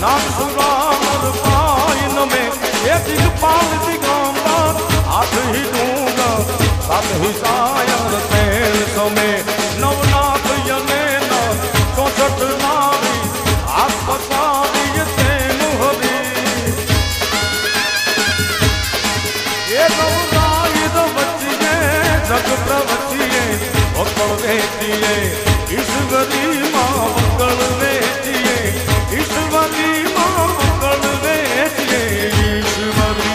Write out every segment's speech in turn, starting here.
नाम सुरामर पाइन में एक ही पाल दिगंबर आठ ही डूंगा सात ही सायर तेल समय नवनाथ यने न 64 नारी आप पसारी तेनु हरी ये नवराई दो बच्चिए जग प्रवचिए मंगल वेचिए ईश्वरी माँ मंगल वेचिए ईश्वरी माँ मंगल वेचिए ईश्वरी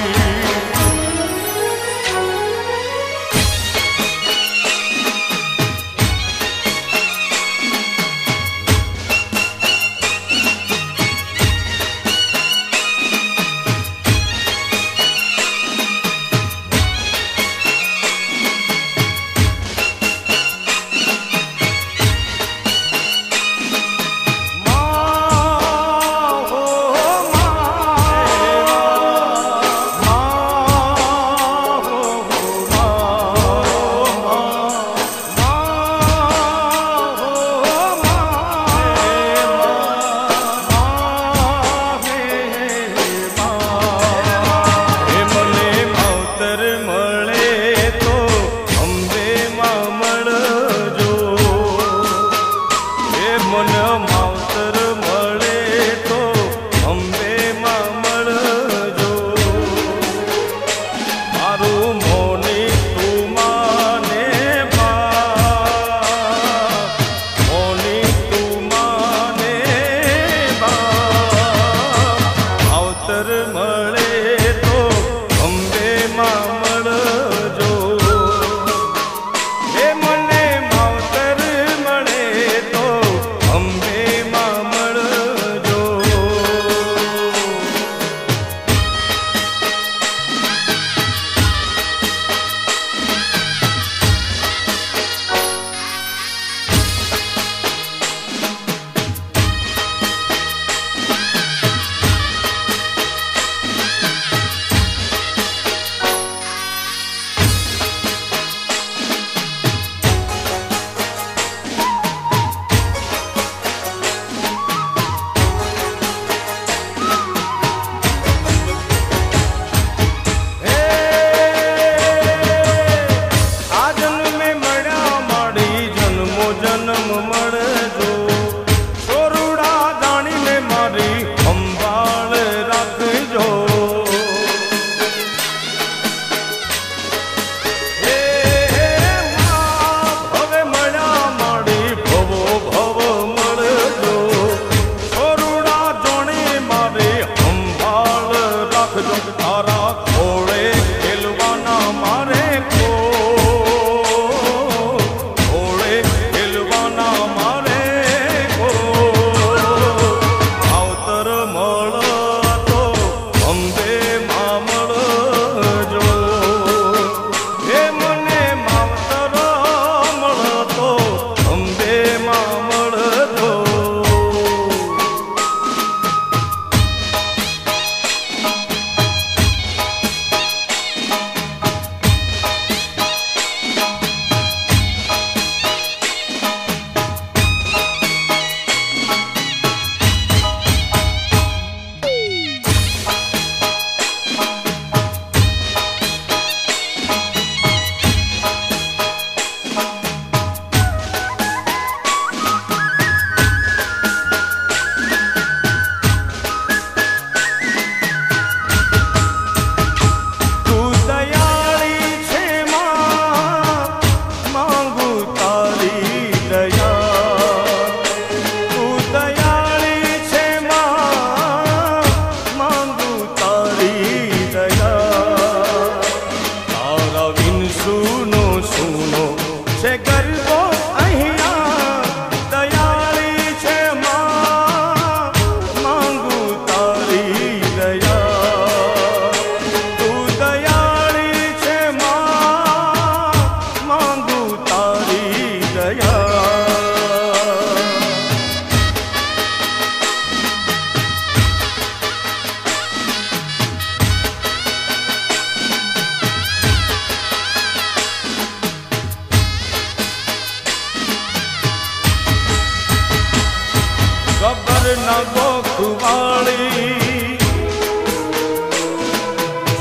ना गोखवाड़ी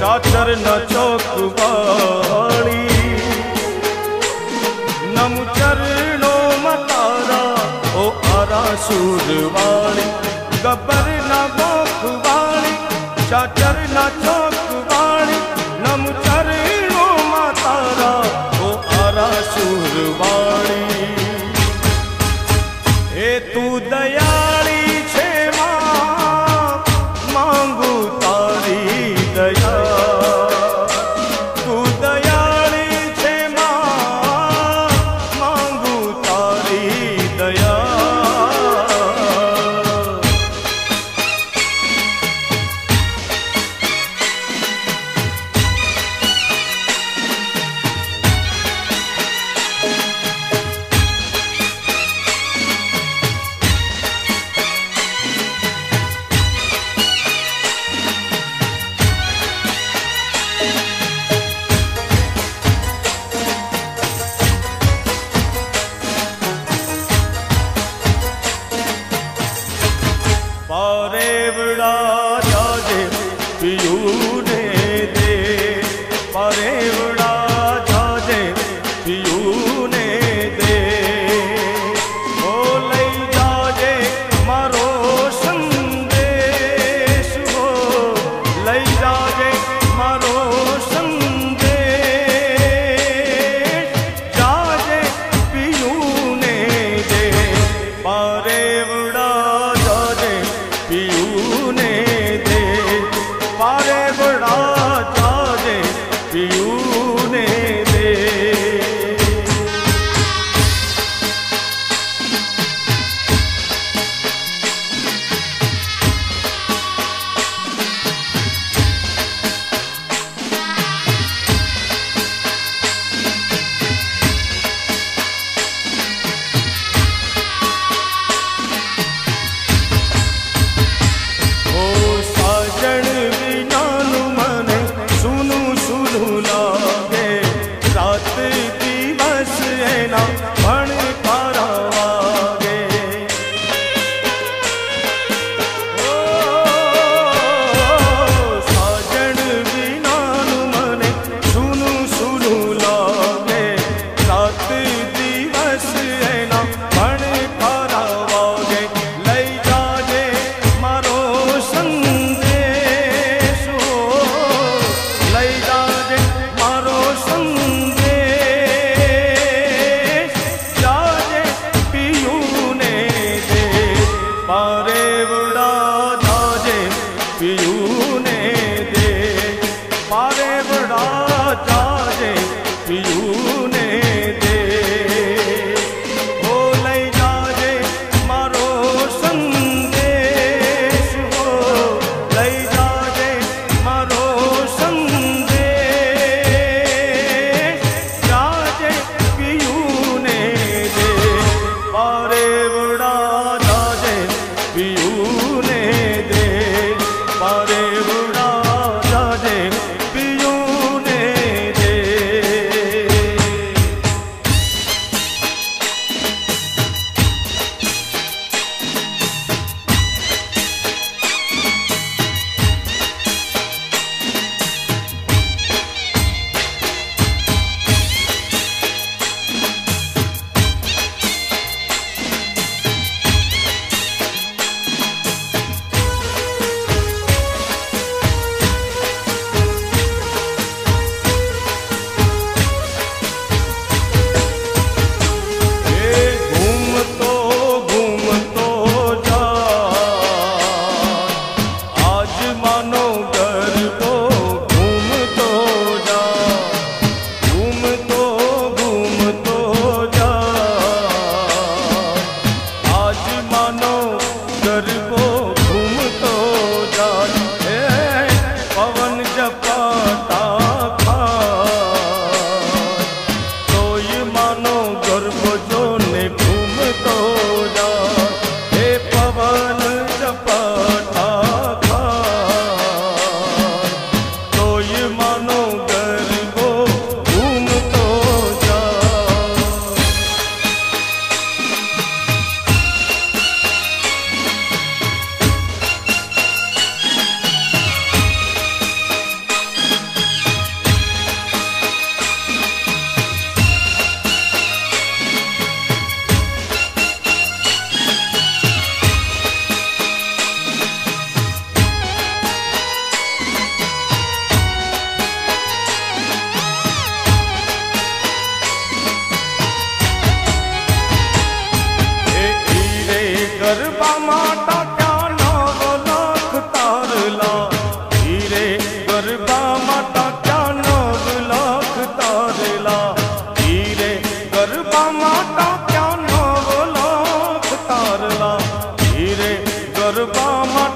चाचर न चौकवाड़ी नम चरणों मतारा ओ आरा सूरवाड़ी गब्बर न गोखवाड़ी चाचर न चौकवाड़ी नम चरणों मतारा ओ आरा सूरवाड़ी ए तू दयाली छे मां मांगू तारी दया तू दयाली छे मां मांगू तारी दया पारेवड़ा जाजे पियू ने दे पारेवड़ा जाजे पियू ने दे ओ लई जाजे मारो संदेश हो लई जाजे मारो संदेश जाजे पियू ने दे पारेवड़ा जाजे पियू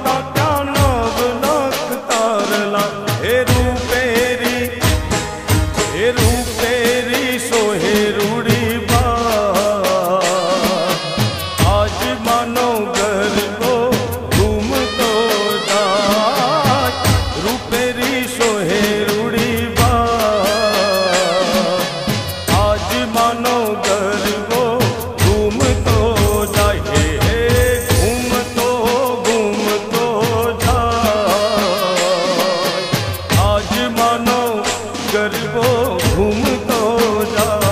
હતા ત્યાં નવ લખ તારલા હે રૂપેરી સોહે રૂડી બા આજ માનો ગરબો ઘૂમતો જાય રૂપેરી સોહે રૂડી બા આજ માનો ગરબો ઘૂમતો જાય હે ઘૂમતો જાય આજ માનો ગરબો ઘૂમતો જાય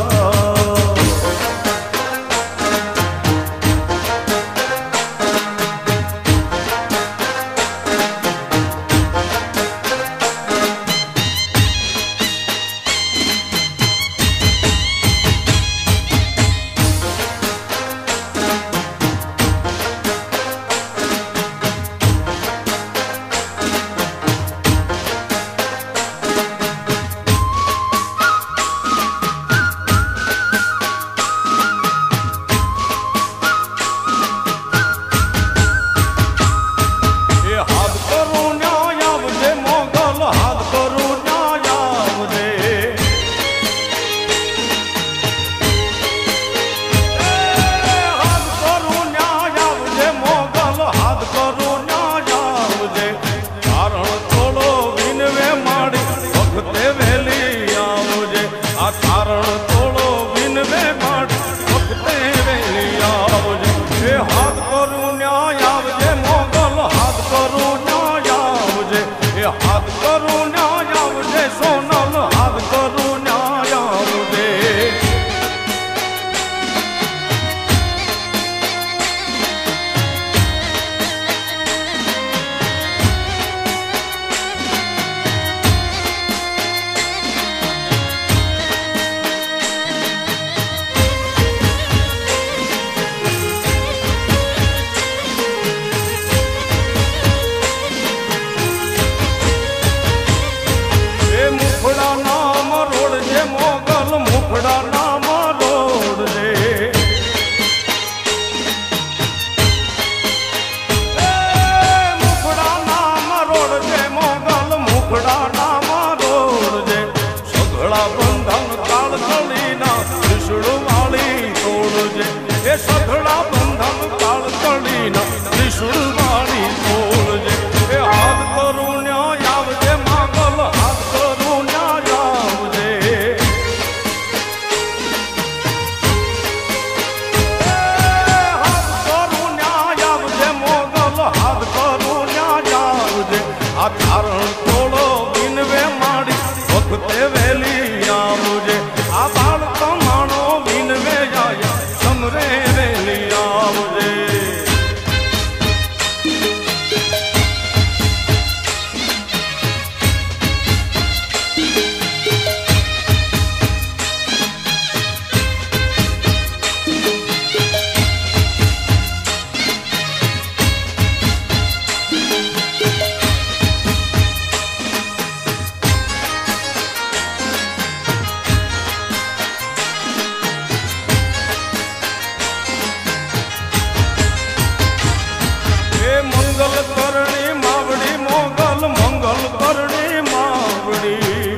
કારણ તોડો વિનવે માડ વખતે વેલી આવજે એ હાથ કરું ન્યાય આવજે મોગલ હાથ કરું ન્યાય આવજે એ હાથ કરું ન્યાય આવજે સોનલ હાથ કરું ન્યાય આવજે મુખડા નામ રોડ જે મોગલ મુખડા નામ રોડ રે મુખડા નામ રોડ જે મોગલ મુખડા નામ રોડ જે સઘળા બંધન કાળ કળીના ત્રિશુળ વાળી તોડ જે એ સઘળા બંધન કાળ કળીના ત્રિશુળ વાળી તોડ જે એ હાથ કરું ન્યાય આવજે માગલ હાથ કરું ન્યાય આવજે હાથ કરું ન્યાય આવજે મોગલ હાથ કરું ન્યાય આવજે આ કારણ તોડો વિનવે માડી વખતે વેલી આવજે આ બાળક માણો વિનવે આયા સમરે વેલી આવજે મંગલ કરણી માવડી મોગલ મંગલ કરણી માવડી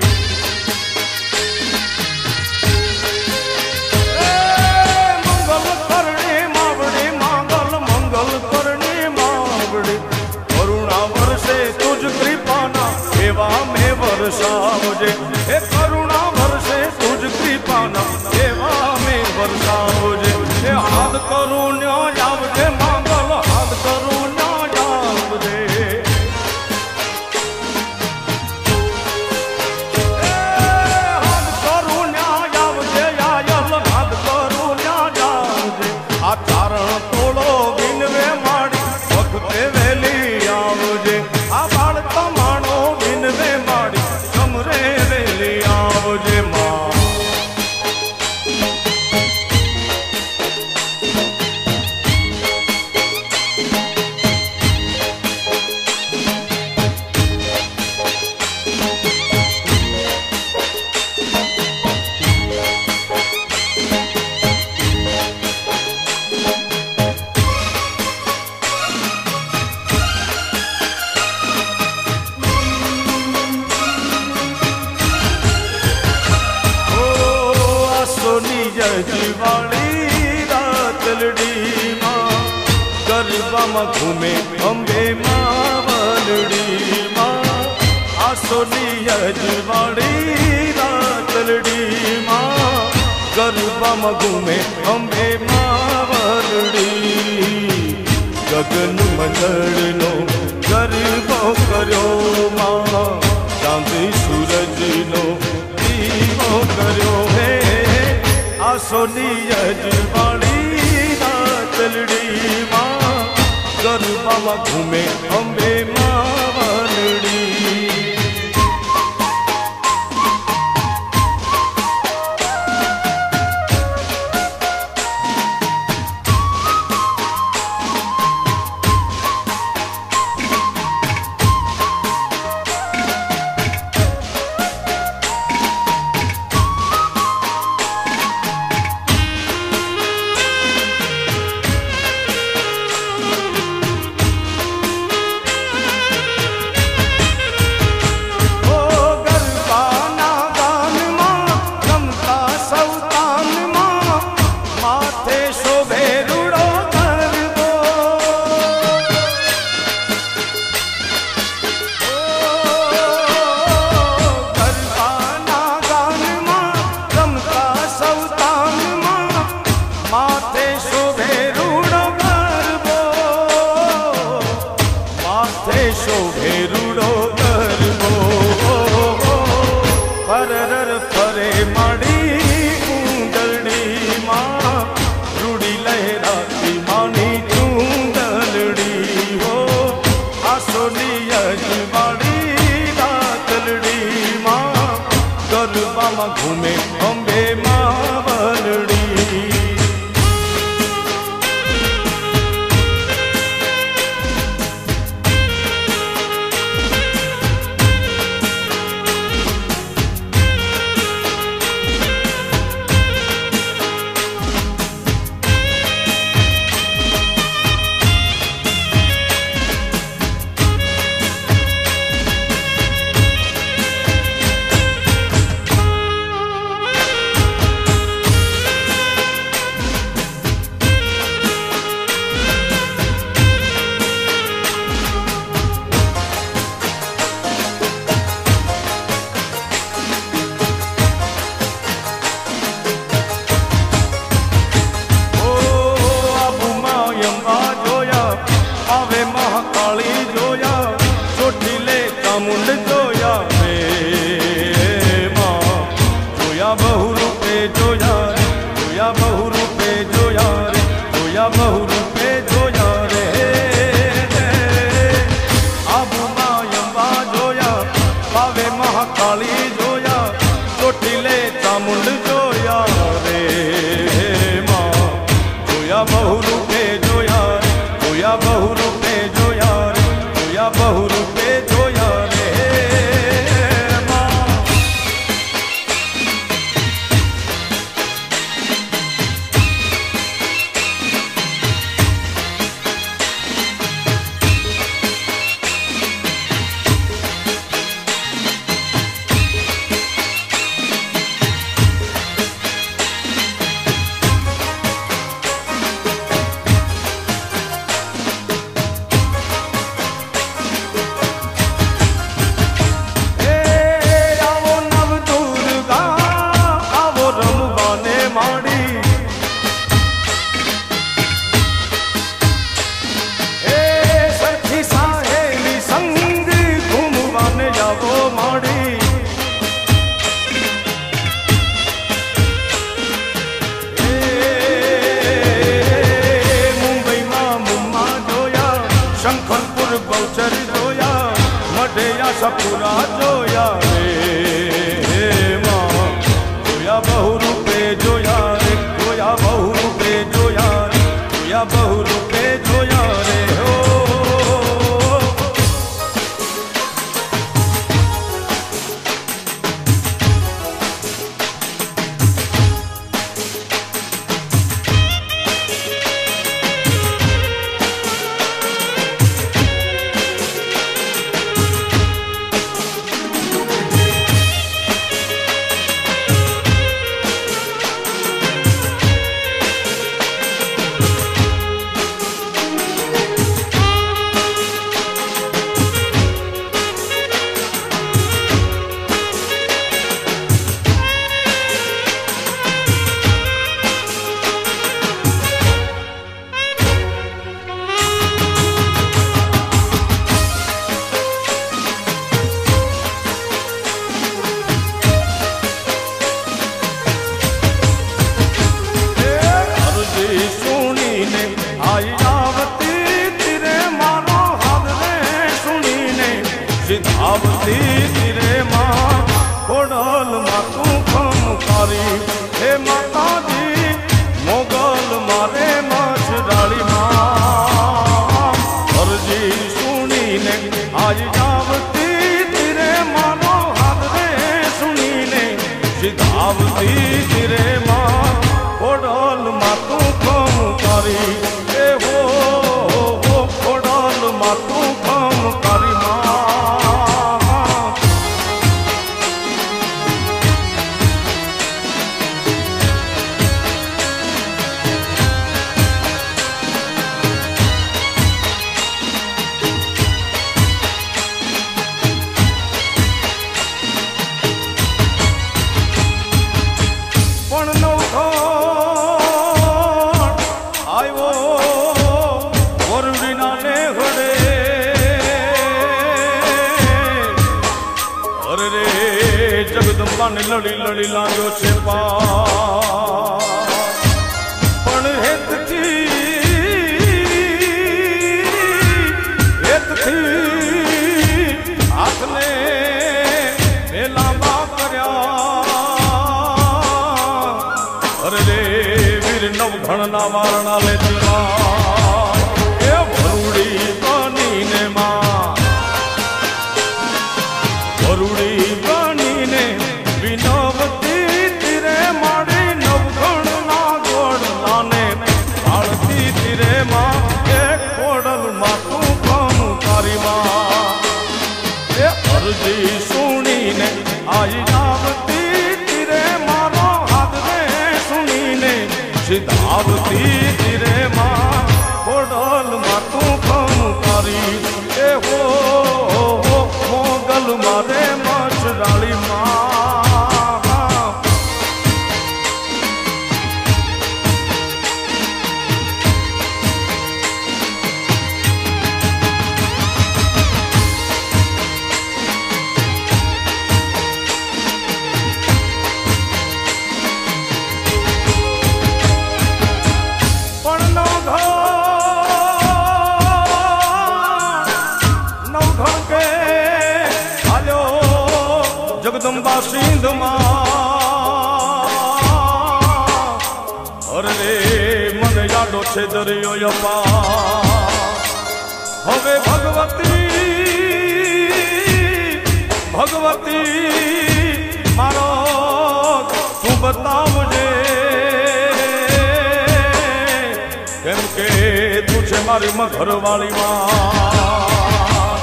મંગલ કરણી માવડી મંગલ મંગલ કરણી માવડી કરુણા વર્ષે તુજ કૃપાના એવા મેં વરસાવજે એ કરુણા વર્ષે તુજ કૃપાના એવા મેં વરસાવજે એ હાથ કરું ન્યાય આવજે મંગલ હાથ કરું ન્યાય આવજે હાથ કરું ન્યાય આવજે આયલ હાથ કરું ન્યાય આવજે આ કારણ તોડો વિનવે માડી વખતે વેલી આવજે આ બાળક માણો વિનવે માડી અજવાળી રાતલડીમાં ગરબામાં ઘૂમે અંબે માં વલડીમાં આસોની અજવાળી રાતલડીમાં ગરબામાં ઘૂમે અંબે માં વલડી ગગન મંડળનો ગરબો કર્યો માં ચાંદી સૂરજનો દીવો કર્યો હે આસોની અજવાળી રાતલડીમાં ગરબામાં ઘૂમે અંબે માં વલડી ઘૂમે અંબે માં વલડી मुंड जोया रे माँ जोया बहु रूपे जोया रे जोया बहु रूपे जोया रे जोया बहु रूपे जोया रे आबू मायंबा जोया पावे महाकाली जोया ચોટીલે ચામુંડ જોયા રે माँ जोया बहु रूपे जोया रे जोया बहु रूपे जोया रे जोया बहु रूपे जोया सपुरा जोया रे माँ जोया बहु रूपे जोया रे जोया बहु रूपे जोया रे जोया बहु रूपे जोया रे हो આવતી તીરે માં ખોડલ માં તું ખમકારી હે માતાજી મોગલ મારે મછડાળી માં અરજી સુણીને આજ આવતી તીરે માનો હાથ રે સુણીને સીધાવતી તીરે માં ખોડલ માં તું ખમકારી એ હો ખોડલ માં તું ખમકારી માં જગદંબાને લડી લડી લાગ્યો છે પણ હેતથી હાથને પેલામાં કર્યા અરે રે વીર નવઘણના વારણા લેતી એ ભરૂડી બનીને માં ભરૂડી વિનવતી તીરે મારી નવઘણના ગોળલાને પાળતી તીરે માં એ ખોડલમાં તું ખમકારી માં એ અરજી સુણીને આઈ આવતી તીરે મારો હાથ રે સુણીને સીધાવતી તીરે માં ખોડલમાં તું ખમકારી એ હો મોગલ મારે મછડાળી માં જગદંબા સિંધમાં અરે રે મને યાદો છે દરિયો યપા હવે ભગવતી મારો તું બતાવજે કેમ કે તું છે મારી મઘરવાળી માં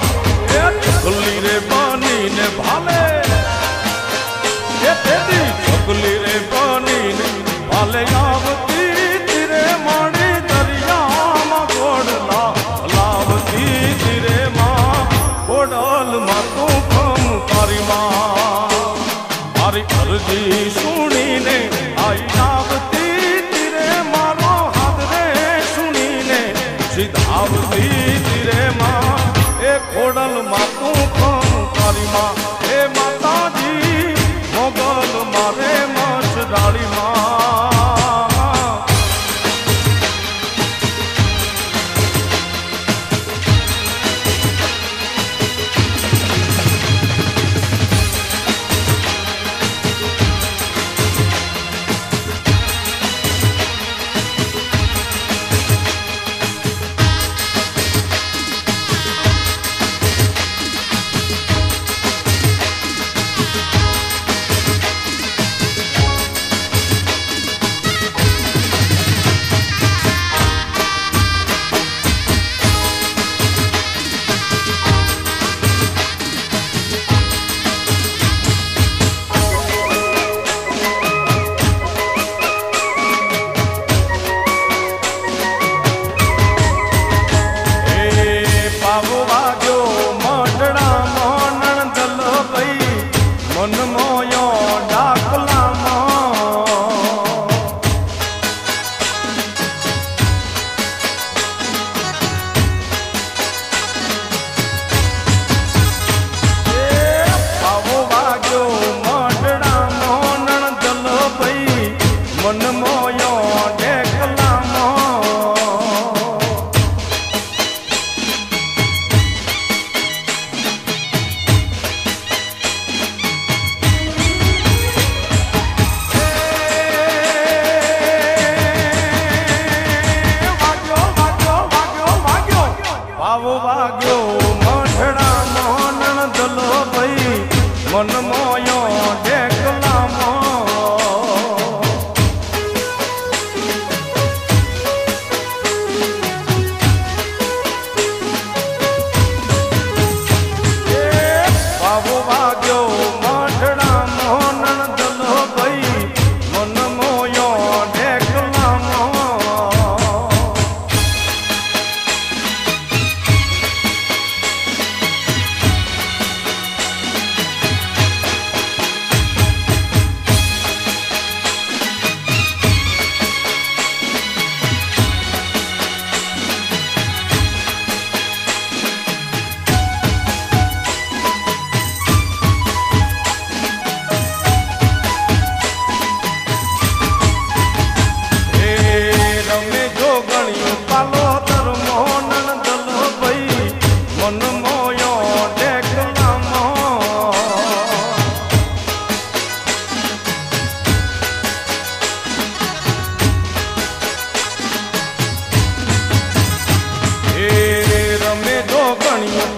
એ ચકલી રે બનીને ભાલે ચકલી રે બનીને ભાલે આવતી તીરે મારી દરિયામાં ગોડલા લાવતી તીરે માં ગોડલમાં તું ખમકારી માં મારી અરજી સુણીને આઈ આવતી તીરે મારો હાથ રે સુણીને સીધાવતી તીરે માં એ ખોડલમાં તું ખમકારી માં એ માતાજી મોગલ મારે મછડાળી માં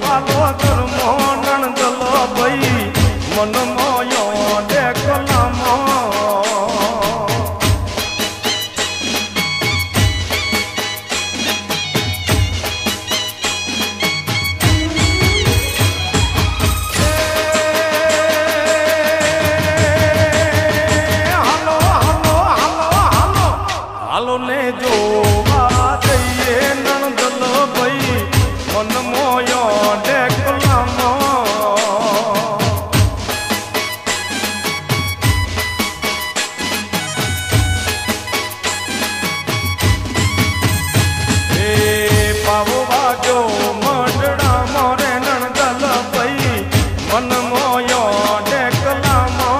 પાલો ધર્મો નણદલો ભાઈ મન મોયો ડેકલામો હાલો ને જોવા જઈએ નણદલો ભાઈ મન મોયો ડેકલામો એ પાવો વાજો મડડા મોરે નણદલ ભાઈ મન મોયો ડેકલામો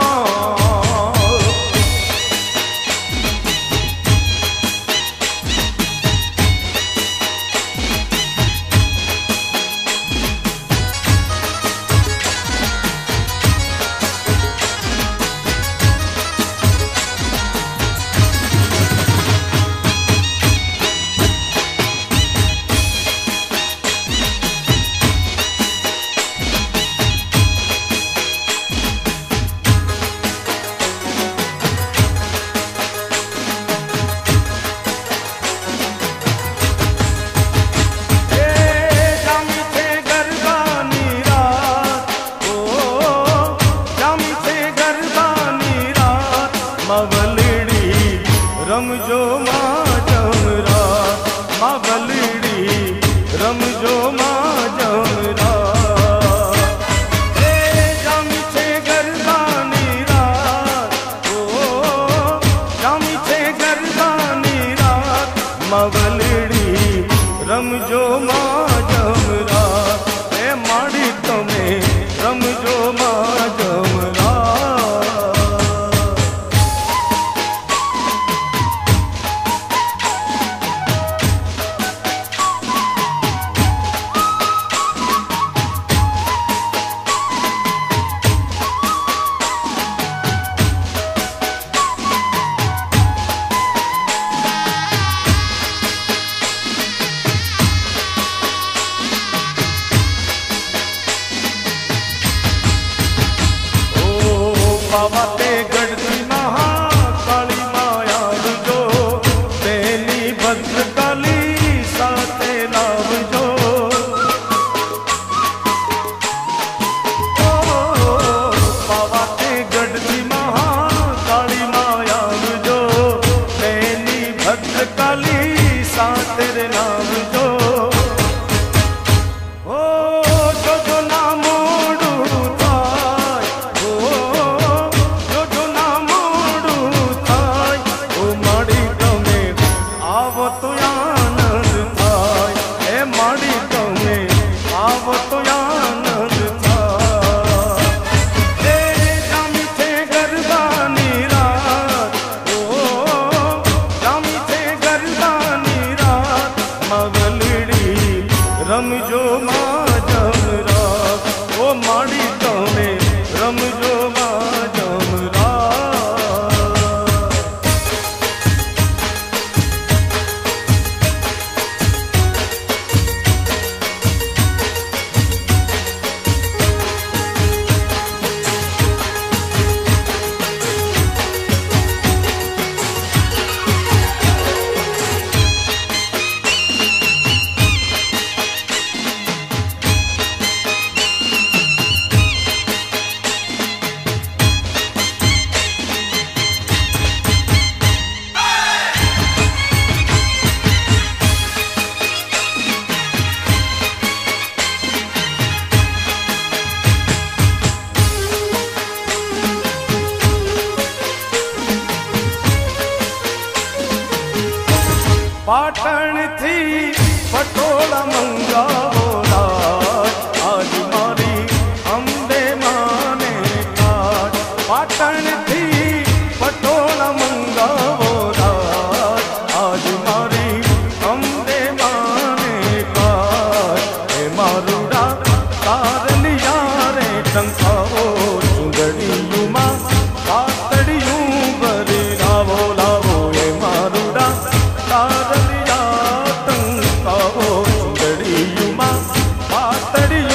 રમજો માં જમરા માવલડી રમજો માં જમરા એ જામી છે ગરબાની રાત ઓ જામી છે ગરબાની રાત માવલડી રમજો માં જમરા એ માડી તમે રમજો માં જમરા बाबा ते गढ़ती महाकाली माया जो तेनी भद्रकाली साथे लावजो बाबा ते गढ़ती महाकाली माया जो तेनी भद्रकाली साथे लावजो રમજો માં જમરા ઓ માડી તમે રમજો માં જમરા પાટણ થી પટોળા મંગાવો રાજ આજ મારી અંબે માને કાજ પાટણ થી પટોળા મંગાવો રાજ આજ મારી અંબે માને કાજ હે મારુડા તારલિયા રે ટંકાવો ચુંદડીયુમાં કાતડિયું ભરી લાવો લાવો હે મારુડા તારલિયા ટંકાવો ચુંદડીયુમાં કાતડિયું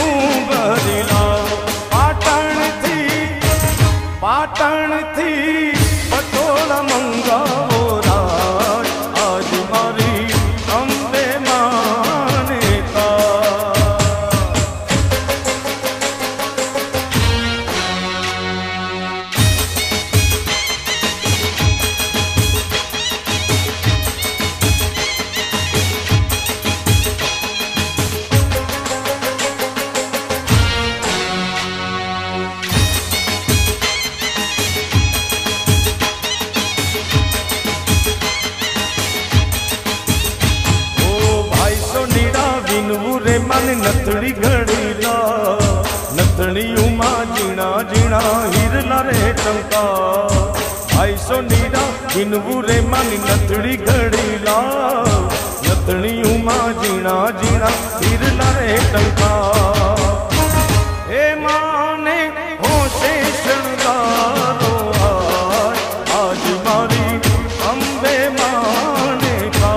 नथणियुमा जीणा जीणा हिरला रे टंका आईसो नीरा गिनवू रे मानी नथड़ी घड़ीला नथणियुमा जीणा जीणा हिरला रे टंका हे माने होशे शृंगारो आज मारी अंबे माने का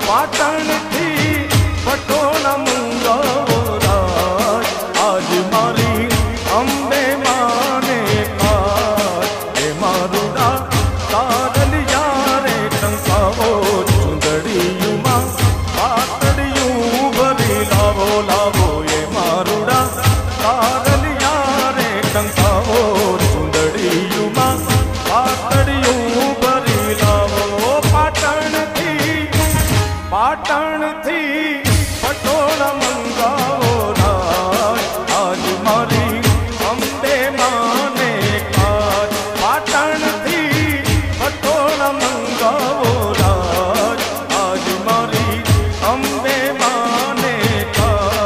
पाटण थी पटोला मुंगावो राज आज मारी अंबे माने का हे मारुड़ा तारलिया रे टंकावो चुंदड़ियुमा पातड़ियूं भरी लावो लावो ये मारुड़ा तारलिया रे टंकावो चुंदड़ियुमा पातड़ियूं भरी लावो पाटण थी पटोला मंगावो राज आज मारी अंबे माने काज पाटण थी पटोला मंगावो राज आज मारी अंबे माने काज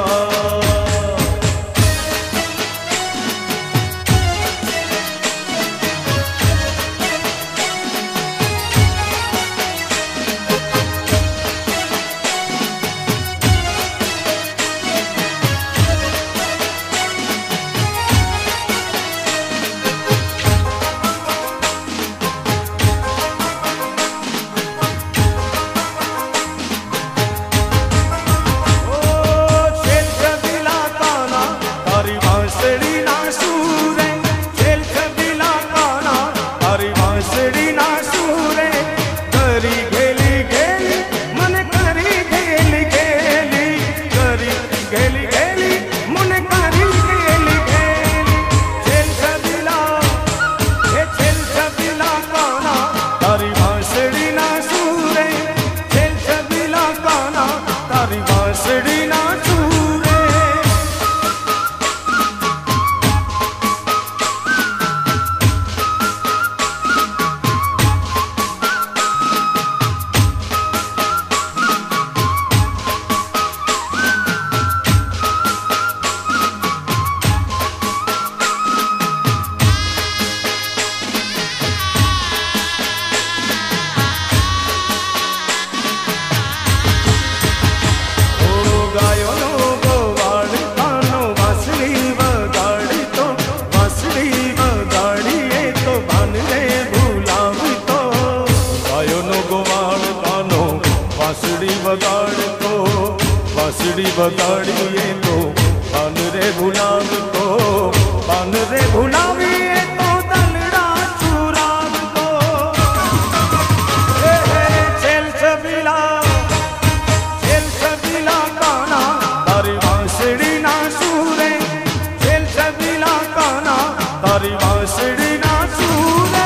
बांसुरी बगाड़िए तो बान रे भुलाविए तो दलड़ा चुराव तो चल छबीला काना तारी बांसुरी ना सूरे चल छबीला काना तारी बांसुरी ना सूरे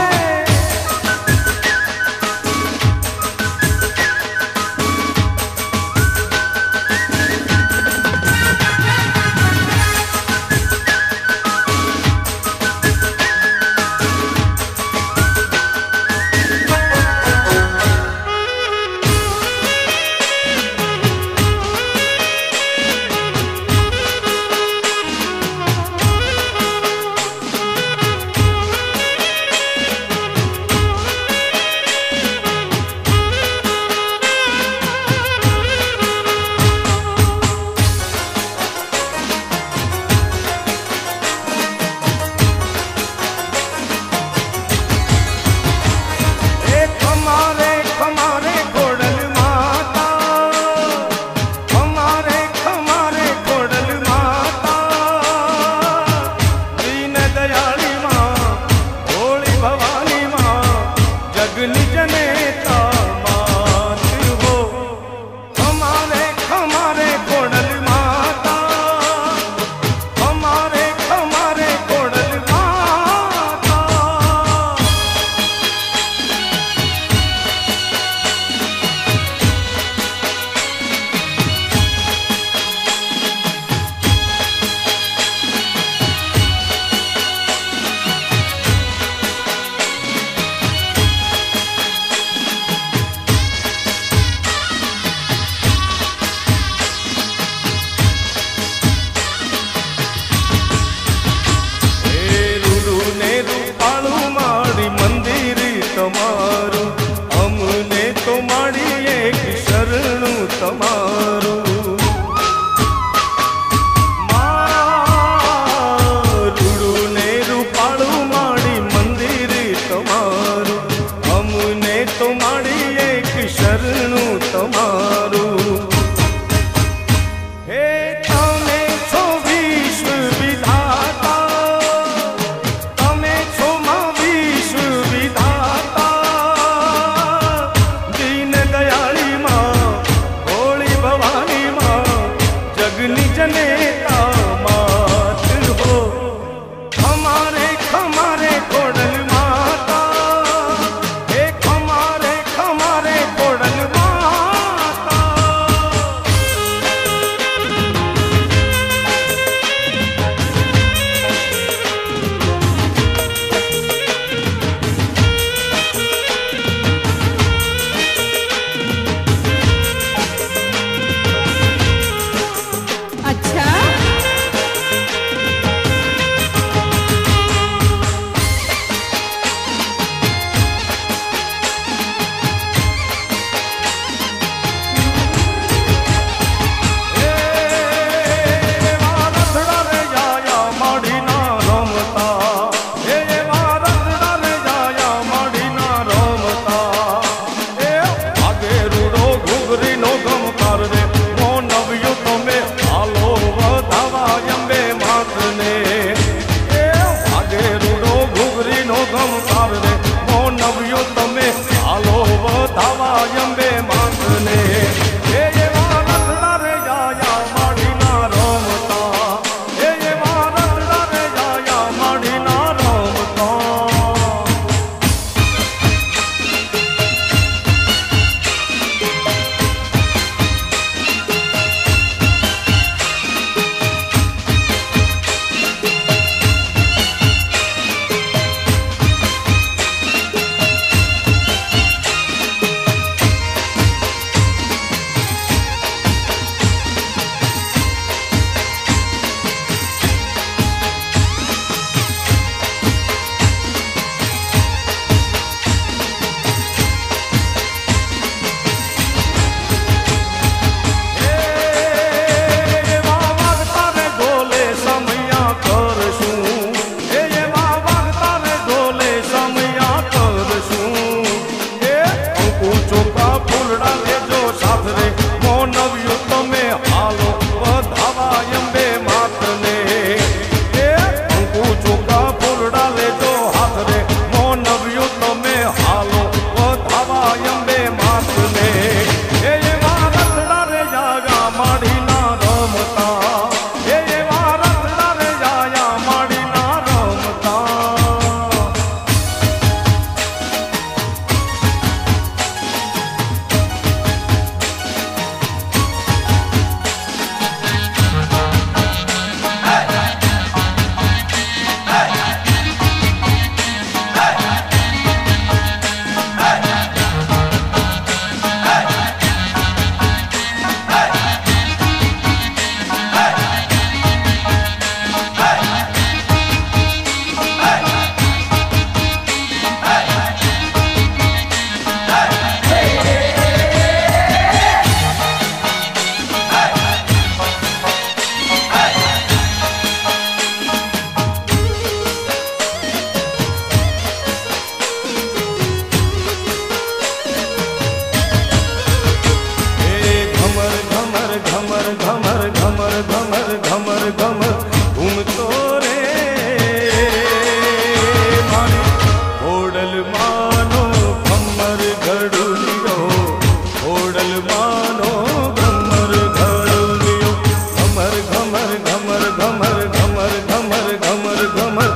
घमर घमर घमर घमर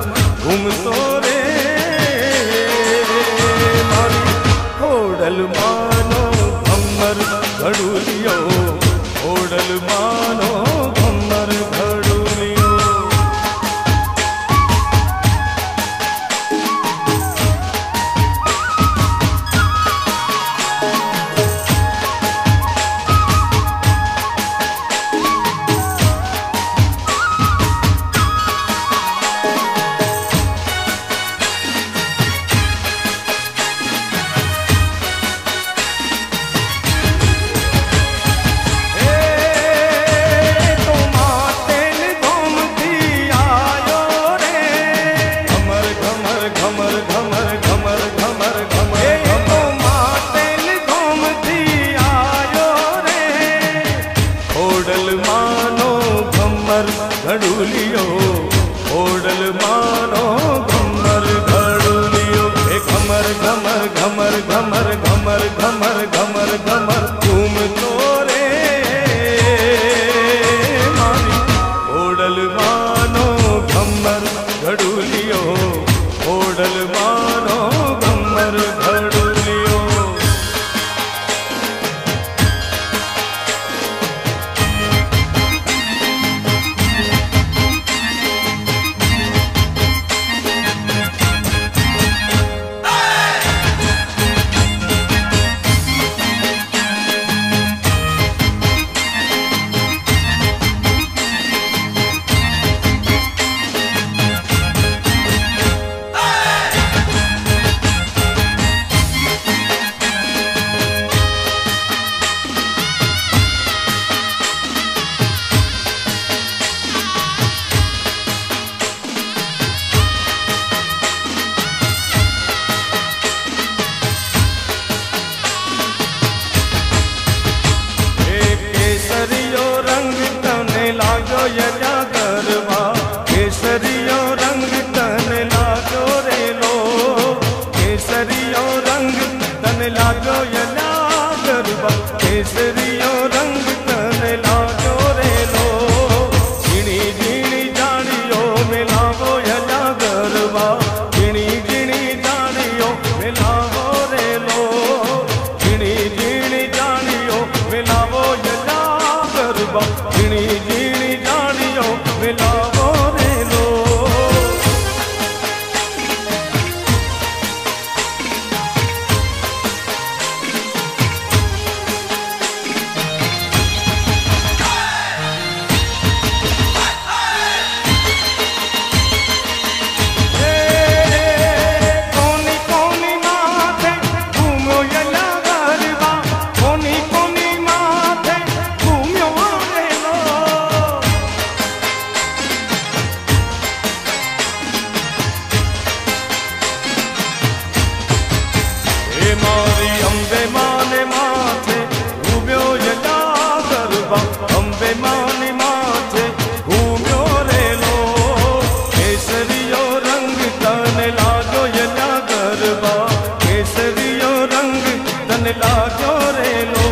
घूमतो रे मारी खोडल मानो घमर घड़ुलियो खोडल मानो घमर घड़ुलियो घड़ुलियो ओडल मानो घमर घड़ुलियो ए घमर घमर घमर घमर घमर घमर घमर घमर घूम तो रे मारी ओडल मानो घमर घड़ुलियो ओडल मानो घमर घड़ुलियो यजा गरबा केसरियो रंग तन लागो रे लो केसरियो रंग तन लागो यजा गरबा केसरियो रंग तन लागो रे लो झीणी झीणी जानियो मिलावो यजा गरबा झीणी झीणी जानियो मिलावो रे लो झीणी झीणी जानियो मिलावो यजा गरबा झीणी झीणी मिलावो रे लो कोनी कोनी माथे घूमो यला गरबा कोनी कोनी माथे घूमो रे लो मारी अंबे माने माथे घूम्यो यला गरबा अंबे माने माथे घूम्यो रे लो केसरियो रंग तन लागो यला गरबा केसरियो रंग तन लागो रे लो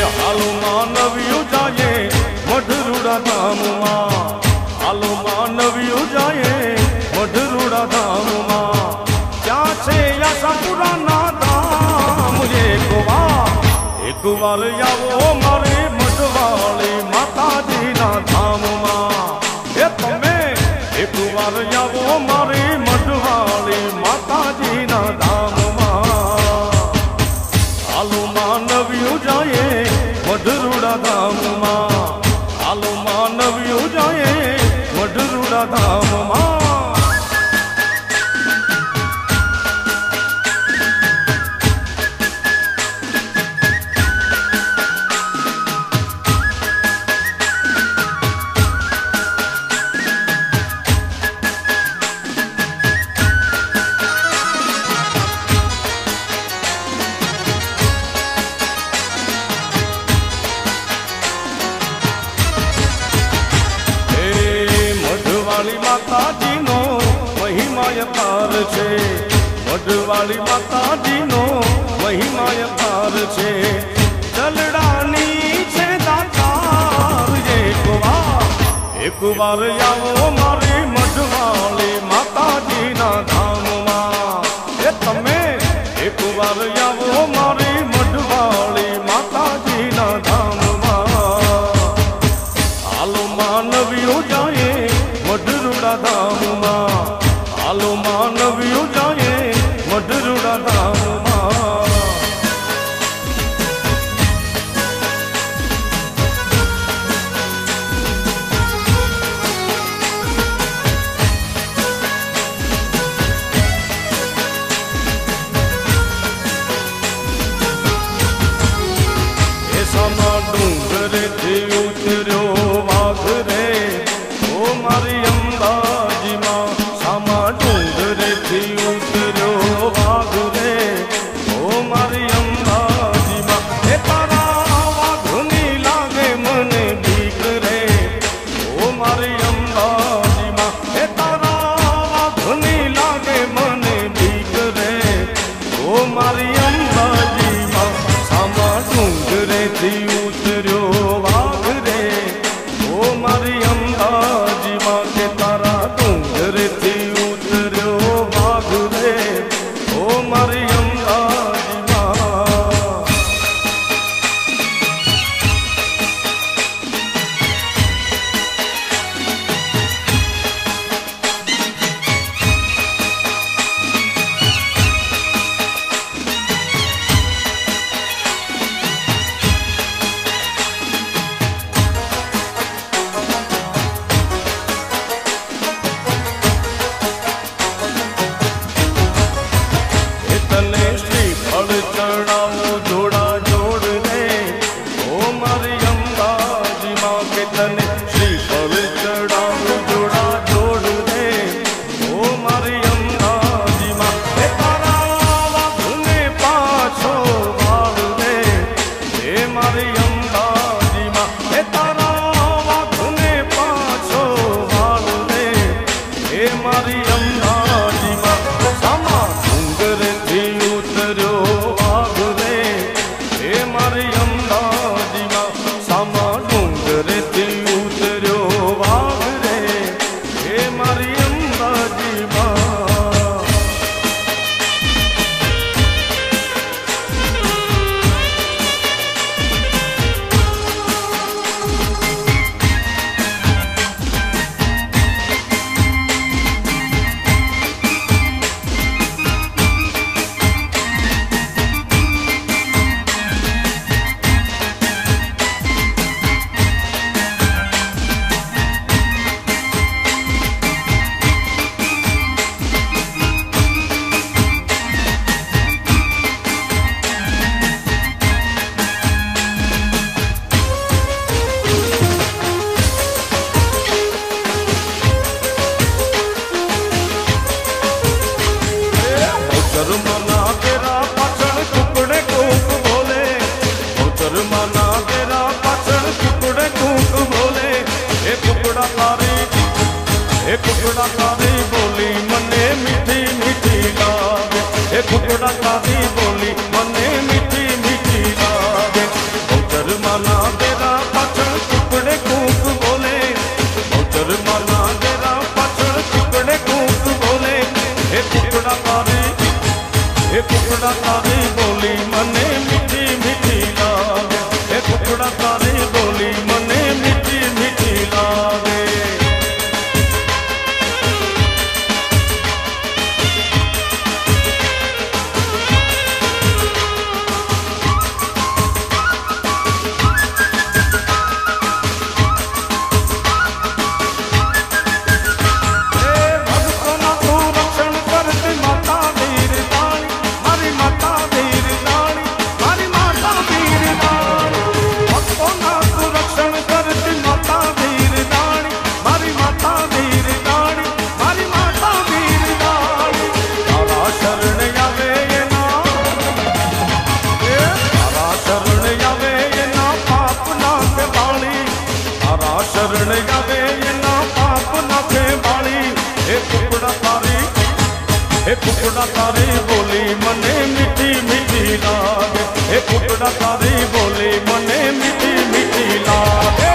मानवियो जाए मधुरुड़ा धाम मां आलो मानवियो जाए मधुरुड़ा धाम मां क्या से ऐसा पुराना धाम एक बार आओ मारे मठवाली माता जी ना धाम मां ये तुम्हें एक बार आओ मारे मठवाली माता जी ना धाम मां आलो मानवियो जाए मधुरुड़ा धाम मां आलो मानवियो जाए मधुरुड़ा धाम मां મઢવાળી માતાજીનો મહિમાય પાર છે, મઢવાળી માતાજીનો મહિમાય પાર છે, જલડાની છે દાતાર એક વાર આવો મારી મઢવાળી માતાજીના ધામમાં, એ તમે એક વાર આવો મારી મઢવાળી માતાજીના ધામમાં, હાલો માનવીઓ જાય મઢરુડા ધામમાં, હાલો માનવીઓ જાય મઢરુડા ધામમાં. ડુંગરેથી ઉતર્યો વાઘ રે, ઓ મારી અંબાજીમાં, સામા ડુંગરેથી ઉતર્યો વાઘ રે, ઓ મારી અંબાજીમાં, એ તારા વાઘની લાગે મને બીક રે, ઓ મારી અંબાજીમાં, એ તારા વાઘની લાગે મને બીક રે, ઓ મારી અંબાજીમાં, સામા ડુંગરેથી ઉતર્યો વાઘ રે, ઓ મારી અંબાજીમાં, કે તારા ડુંગરેથી ઉતર્યો વાઘ રે, ઓ મારી અંબાજીમાં. કુકડા તારી બોલી મને મીઠી મીઠી લાગે, એ કુકડા તારી બોલી મને મીઠી મીઠી લાગે, બહુચર માના તેરા પાછળ કુકડે કૂક બોલે, બહુચર માના તેરા પાછળ કુકડે કૂક બોલે, એ કુકડા તારી બોલી મને મીઠી મીઠી લાગે, એ કુકડા તારી બોલી મને મીઠી મીઠી લાગે. માતા એ કુકડા તારી બોલી મને મીઠી મીઠી લાગે, એ કુકડા તારી બોલી મને મીઠી મીઠી લાગે.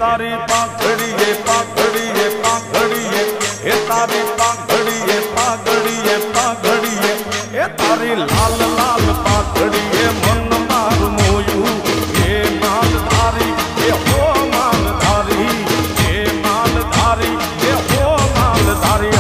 તારી પાઘડીએ પાઘડીએ પાઘડીએ, એ તારી પાઘડીએ પાઘડીએ પાઘડીએ, એ તારી લાલ લાલ પાઘડીએ મન મારું મોયું. એ માલધારી એ હો માલધારી, એ માલધારી એ હો માલધારી.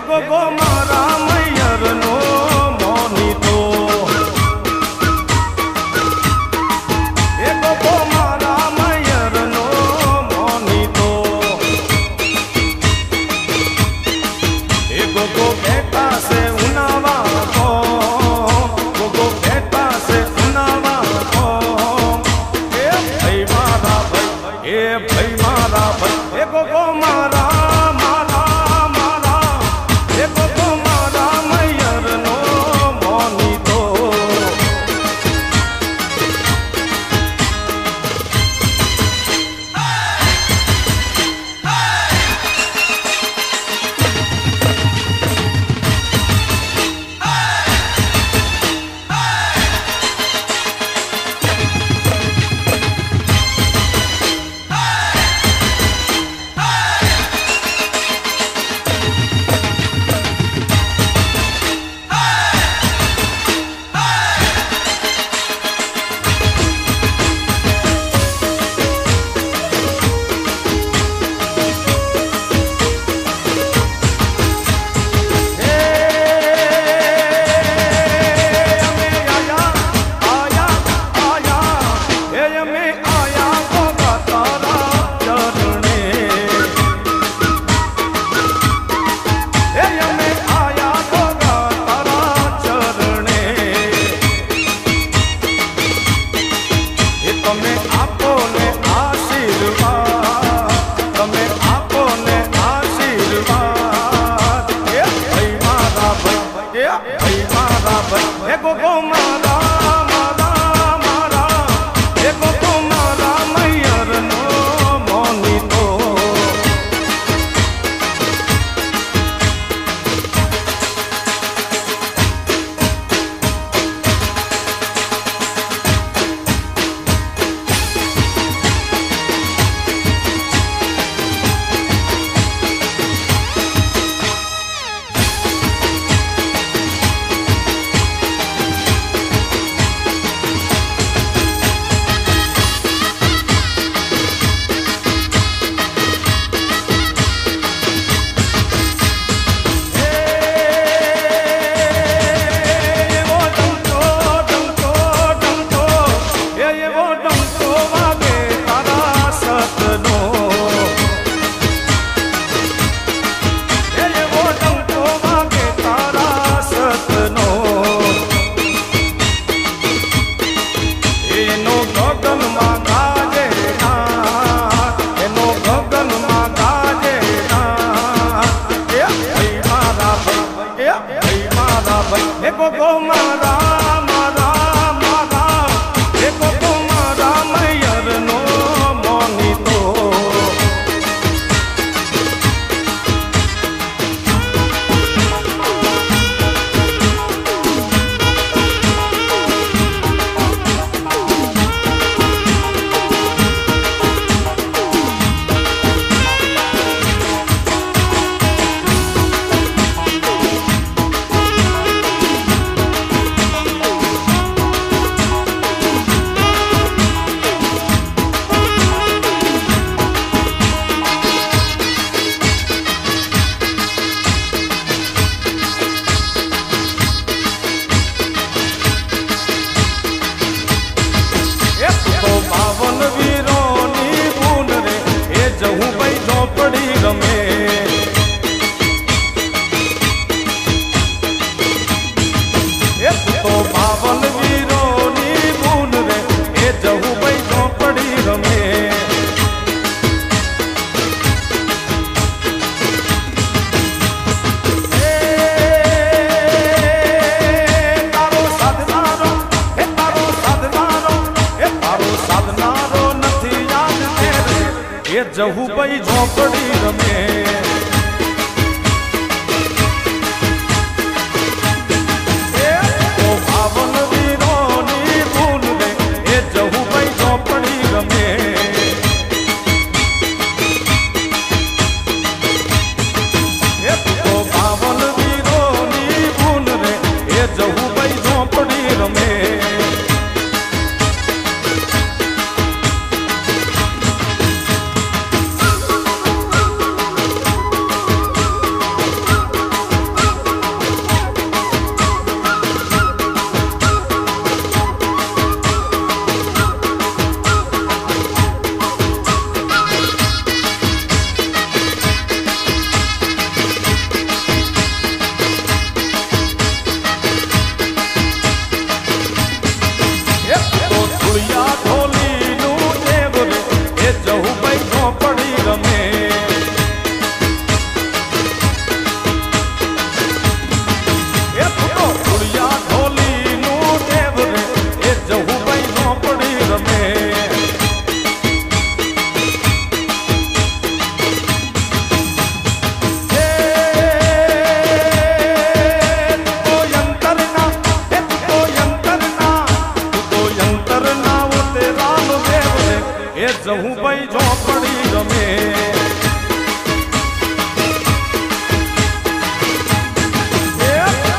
ગોગો મારા મૈયરનો મોનીતો, એ ગોગો મારા મૈયરનો મોનીતો, એ ગોગો બેઠા છે ઉનાવા કો, ગોગો બેઠા છે ઉનાવા કો. એ ભાઈ મારા ભાઈ, એ ભાઈ મારા ભાઈ, એ ગોગો મારા ગોગો મારા મારા મારા, એ ગોગો મારા મૈયરનો મોનીતો. ગગનમાં ગાજે ના, એનો ગગનમાં ગાજે ના. એ ભાઈ મારા ભાઈ, એ ભાઈ મારા ભાઈ, એ ગોગો મારા મારા મારા, એ ગોગો મારા મૈયરનો મોનીતો. જહુ ભાઈ ઝોપડી રમે. ઓ ભાવન વીરોની ભૂલ રે, એ જહુ ભાઈ ઝોપડી રમે. ઓ ભાવન વીરોની ભૂલ રે, એ જહુ ભાઈ ઝોપડી રમે. જહુ ભાઈ ઝોપડી રમે.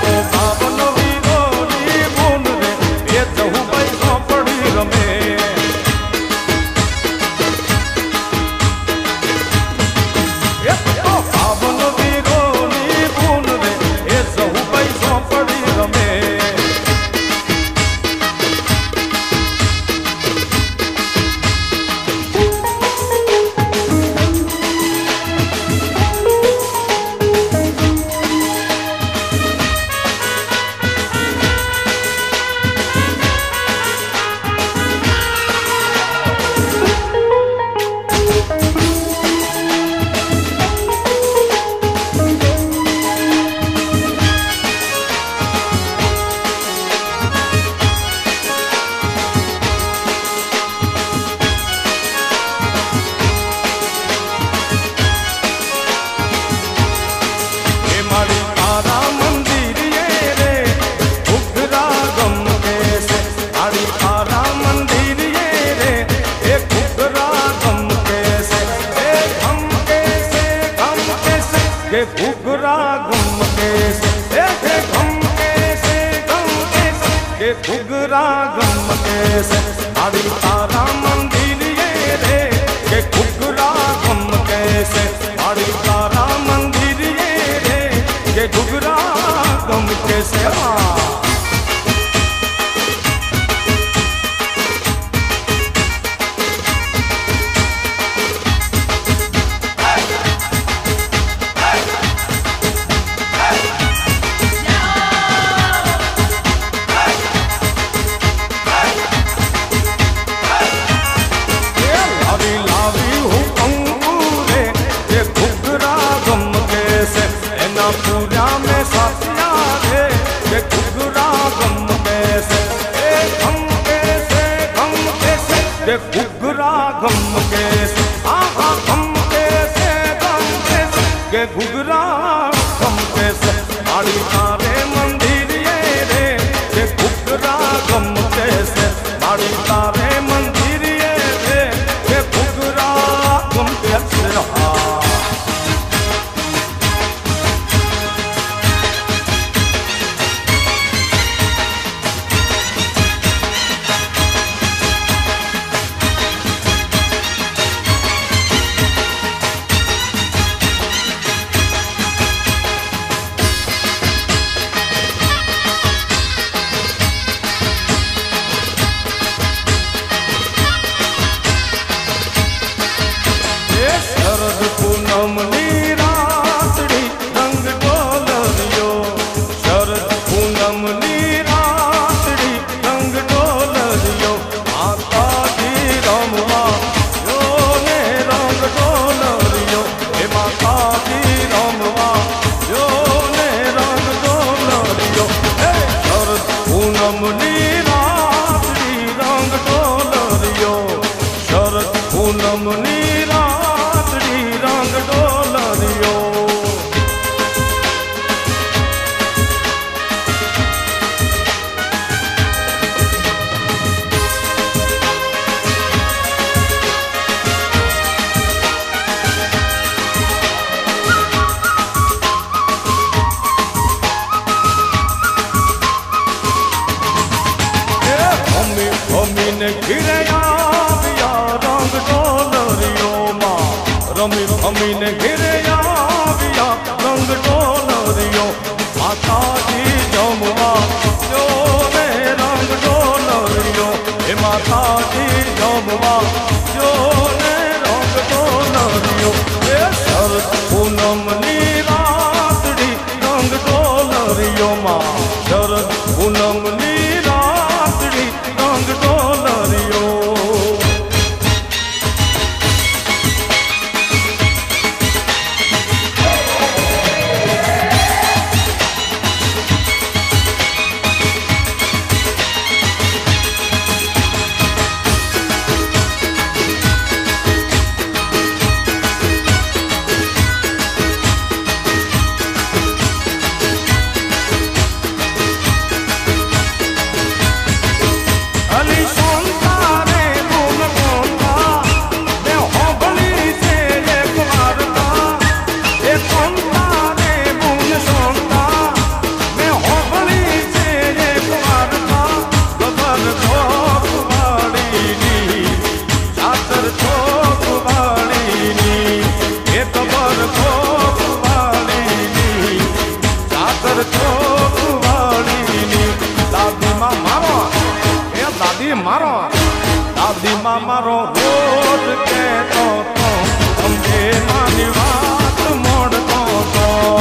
ઓ ભાવન વીરોની ભૂલ રે, એ જહુ ભાઈ ઝોપડી રમે. ઓ ભાવન વીરોની ભૂલ રે, એ જહુ ભાઈ ઝોપડી રમે. घुघरा गम कैसे आड़ी तारा मंदिर ये रे के घुघरा गम कैसे आड़ी तारा मंदिर ये रे के घुघरा गम कैसे ना पूरा में साथिया रे ये घुघरा गम कैसे गम कैसे ये घुघरा गम कैसे आहा गम कैसे ये घुघरा गम कैसे आड़ी तारे मंदिर ये रे ये घुघरा गम कैसे आड़ी तारे मंदिर ये रे ये घुघरा गम कैसे शरद पूनम नीरातड़ी रंग डोलरियो शरद पूनम नीरातड़ी रंग डोलरियो माता जी रमवा यो ने रंग डोलरियो हे माता जी रमवा यो ने रंग डोलरियो शरद पूनम नीरातड़ी रंग डोलरियो शरद पूनम नीरा रंग डोलरियो मम्मी ने घिरे रंग डोलरियो माँ रमी मम्मी ने घिरे आविया रंग डोलरियो माता जी जमुआ जो ने रंग डोलरियो हे माता जी जमुआ जो ने रंग डोलरियो हे शरद पूनम नीरातड़ी रंग डोलरियो माँ शरद पूनम नीरातड़ी रंग डोलरियो दादी मारो रोज कहतो तो समझे मानी बात मोड़तो तो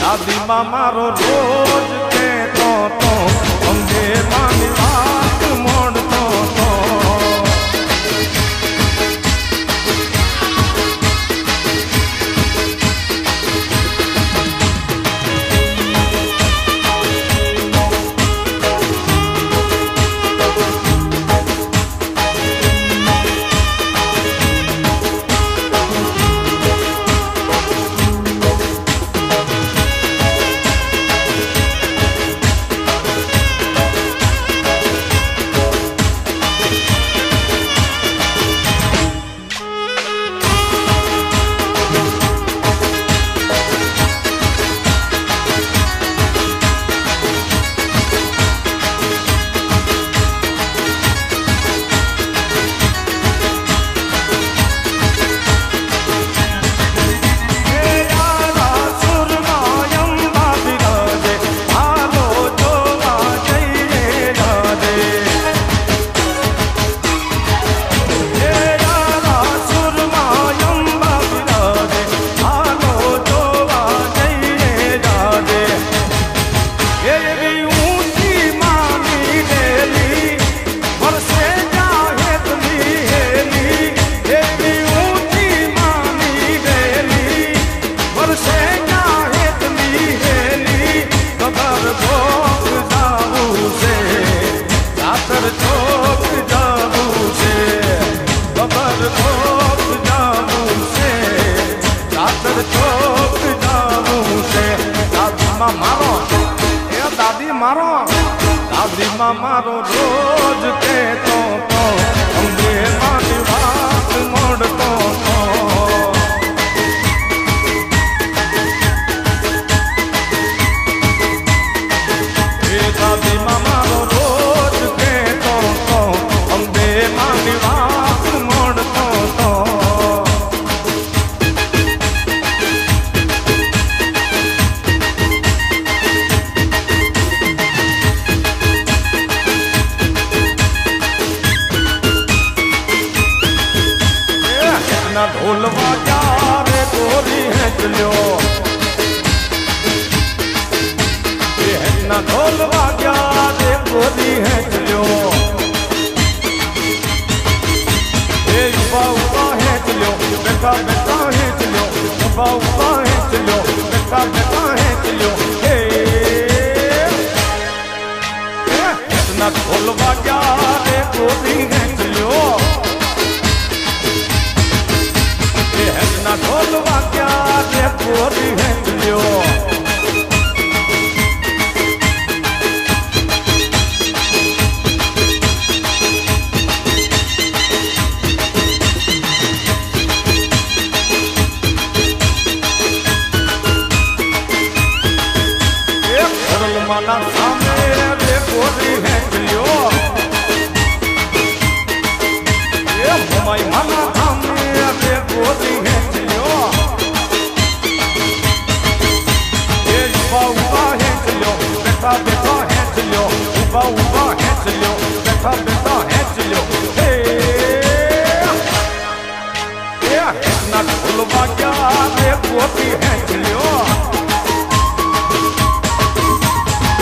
दादी मारो रोज कहतो तो समझे मानी बात मोड़तो तो મારો દાદીમાં મારો રોજ કહેતો તો અંબે મારી વાત મોડતો તો એ દાદીમાં મારો રોજ કહેતો તો અંબે મારી વાત મોડતો તો ढोल बाजा रे गोरी है चलो ये ना ढोल बाजा रे गोरी है चलो ये उबा उबा है चलो बेटा बेटा है चलो उबा उबा है चलो बेटा बेटा है चलो ना ढोल बाजा रे गोरी है चलो ना ढोल वाग्या रे गोरी है चलो एक सरल माना सामे रे गोरी है चलो ये मुंबई माना सामे रे गोरी है चलो ये उबा उबा है चलो बेटा बेटा है चलो उबा उबा है चलो बेटा बेटा है चलो ये ना ढोल बाजा रे गोरी है चलो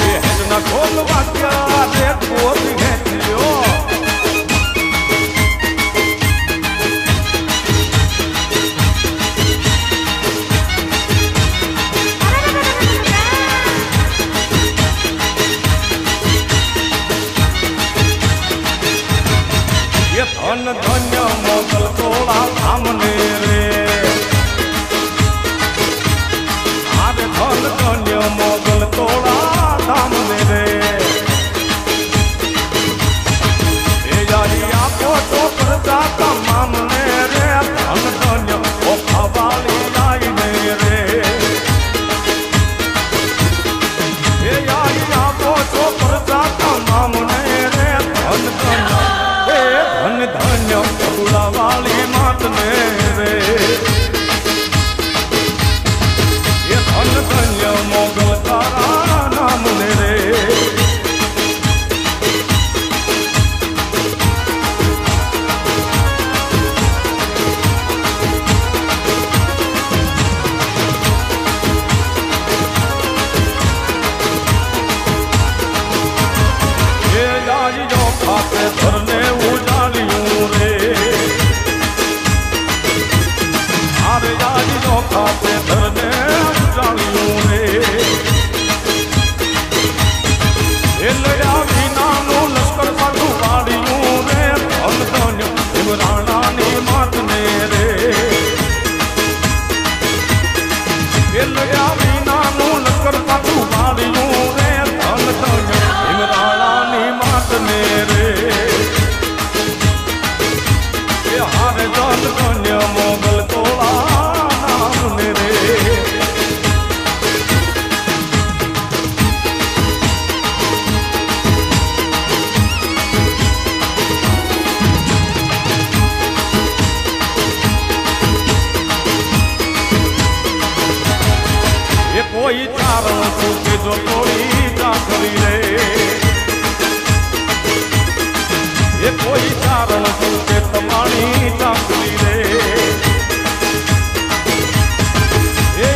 ये ना ढोल बाजा रे गोरी है चलो ये धन धन्य मोगल तोड़ा सामने रे आरे धन धन्य मोगल तोड़ा सामने रे ये यारी आपो तो प्रजा का मामने रे धन धन्य ओ खवाली आई रे ये यारी आपो तो प्रजा का मामने रे धन धन्य धन धन्य बगुड़ा वाली मात ने रे ये धन धन्य मोगल तारा नाम ने रे ये जाई जो खाते धरने उजालियों रे आरे जाई जो खाते धरने उजालियों रे ये लया बिना नो लश्कर साधु वालियों रे धन धन्य इमराना नी मात ने रे ये लया बिना नो लश्कर साधु वालियों रे धन धन्य इमराना नी मात ने रे ये हारे धन धन्य मोगल तोड़ा नाम ने रे ये कोई चारण सूखे जो तोड़ी चाकरी रे ये कोई चारण सूखे तमाणी चाकरी रे ये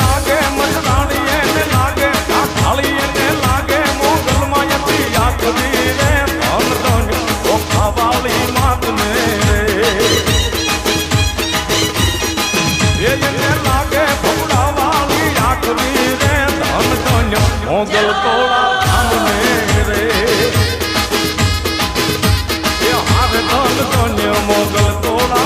लागे मछलाणी ने लागे थाली ने लागे मोगल मायती आखरी रे धन धन्य ओ खवाली मात ने रे ये लागे भगुड़ा वाली आखरी रे धन धन्य मोगल तोड़ा सामने रे ये हार धन धन्य मोगल तोड़ा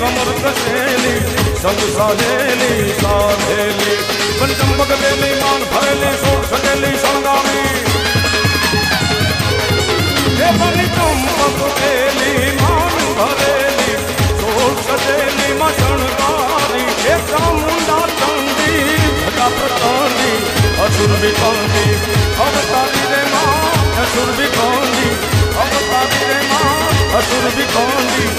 कमर कसेली संग साधेली साधेली बन चंपक देली मान भरेली सोट सजेली संगामी हे बनी चंपक देली मान भरेली सोट सजेली मशनकारी हे चामुंडा चंडी भटा प्रचंडी असुर विकंडी अवतारी रे मां असुर विकंडी अवतारी रे मां असुर विकंडी